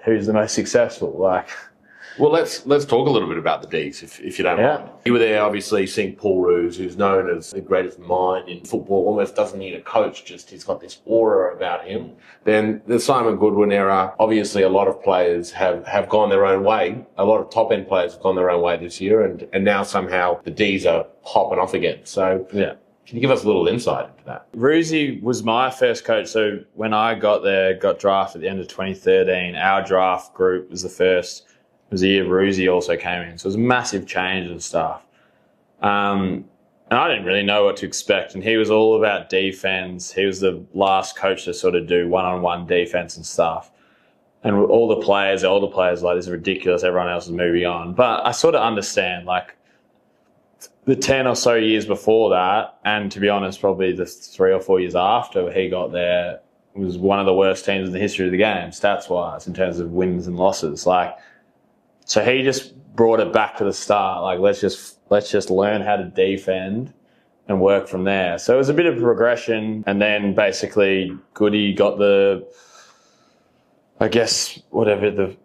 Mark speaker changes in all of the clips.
Speaker 1: who's the most successful. Like,
Speaker 2: well, let's talk a little bit about the Ds, if you don't mind. You were there, obviously, seeing Paul Roos, who's known as the greatest mind in football, almost doesn't need a coach, just he's got this aura about him. Then the Simon Goodwin era, obviously a lot of players have gone their own way. A lot of top-end players have gone their own way this year, and now somehow the Ds are popping off again. So
Speaker 1: yeah.
Speaker 2: Can you give us a little insight into that?
Speaker 1: Roosy was my first coach. So when I got there, got drafted at the end of 2013, our draft group was the first. It was the year Roosy also came in. So it was a massive change and stuff. And I didn't really know what to expect. And he was all about defense. He was the last coach to sort of do one-on-one defense and stuff. And all the players like, this is ridiculous. Everyone else is moving on. But I sort of understand, like, the 10 or so years before that, and to be honest, probably the 3 or 4 years after he got there, was one of the worst teams in the history of the game, stats-wise, in terms of wins and losses. Like, so he just brought it back to the start. Like, let's just learn how to defend and work from there. So it was a bit of progression, and then basically Goody got the, I guess, whatever the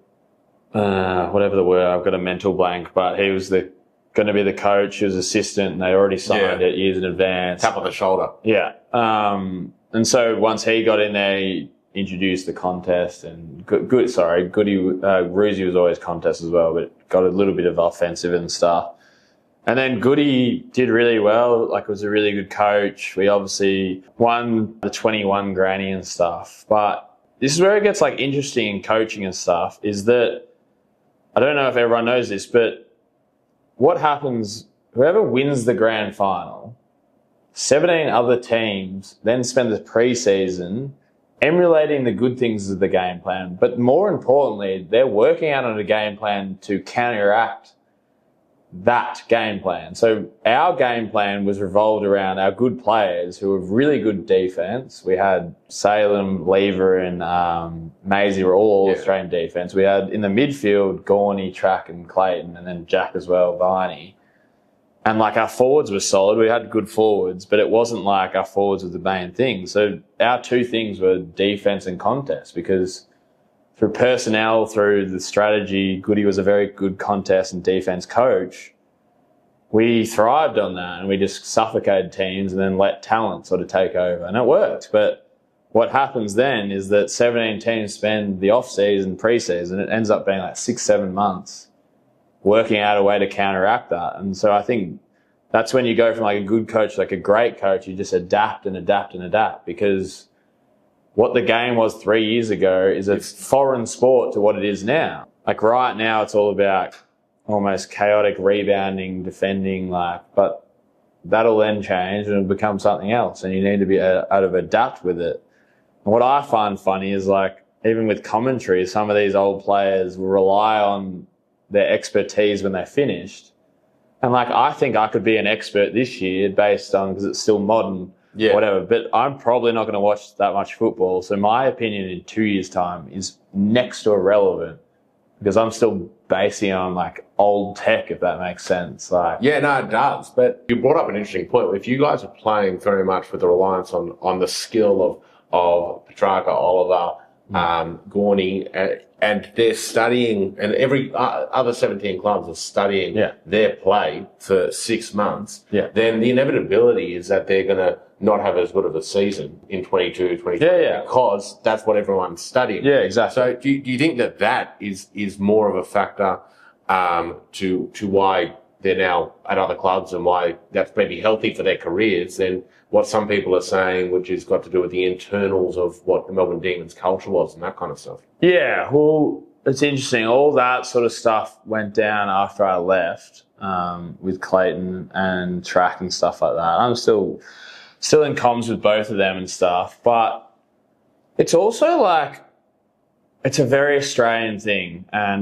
Speaker 1: word, I've got a mental blank, but he was going to be the coach. He was assistant, and they already signed it years in advance.
Speaker 2: Tap on the shoulder.
Speaker 1: Yeah. And so once he got in there, he introduced the contest, and Roosy was always contest as well, but got a little bit of offensive and stuff. And then Goody did really well. Like, was a really good coach. We obviously won the 21 granny and stuff. But this is where it gets like interesting in coaching and stuff, is that, I don't know if everyone knows this, but what happens, whoever wins the grand final, 17 other teams then spend the pre-season emulating the good things of the game plan. But more importantly, they're working out on a game plan to counteract that game plan. So our game plan was revolved around our good players who were really good defense. We had Salem, Lever, and Maisie were all Australian defense. We had in the midfield Gorney, Track, and Clayton, and then Jack as well, Viney. And like, our forwards were solid. We had good forwards, but it wasn't like our forwards were the main thing. So our two things were defense and contest, because through personnel, through the strategy, Goody was a very good contest and defense coach. We thrived on that, and we just suffocated teams and then let talent sort of take over, and it worked. But what happens then is that 17 teams spend the off-season, pre-season, it ends up being like 6-7 months working out a way to counteract that. And so I think that's when you go from like a good coach, like a great coach, you just adapt and adapt and adapt, because what the game was 3 years ago is a foreign sport to what it is now. Like, right now, it's all about almost chaotic rebounding, defending, but that'll then change and it'll become something else, and you need to be able to adapt with it. And what I find funny is, like, even with commentary, some of these old players will rely on their expertise when they're finished. And like, I think I could be an expert this year based on, because it's still modern, whatever, but I'm probably not going to watch that much football. So my opinion in 2 years' time is next to irrelevant, because I'm still basing on like old tech, if that makes sense. Like,
Speaker 2: yeah, no, it does. But you brought up an interesting point. If you guys are playing very much with the reliance on the skill of Petrarca, Oliver, Gorney, and they're studying, and every other 17 clubs are studying their play for 6 months, then the inevitability is that they're going to not have as good of a season in 22, 23, because that's what everyone's studying.
Speaker 1: Yeah, exactly.
Speaker 2: So do you think that is more of a factor to why they're now at other clubs, and why that's maybe healthy for their careers than what some people are saying, which has got to do with the internals of what the Melbourne Demons culture was and that kind of stuff?
Speaker 1: Yeah, well, it's interesting. All that sort of stuff went down after I left, with Clayton and Track and stuff like that. I'm still in comms with both of them and stuff, but it's also like, it's a very Australian thing, and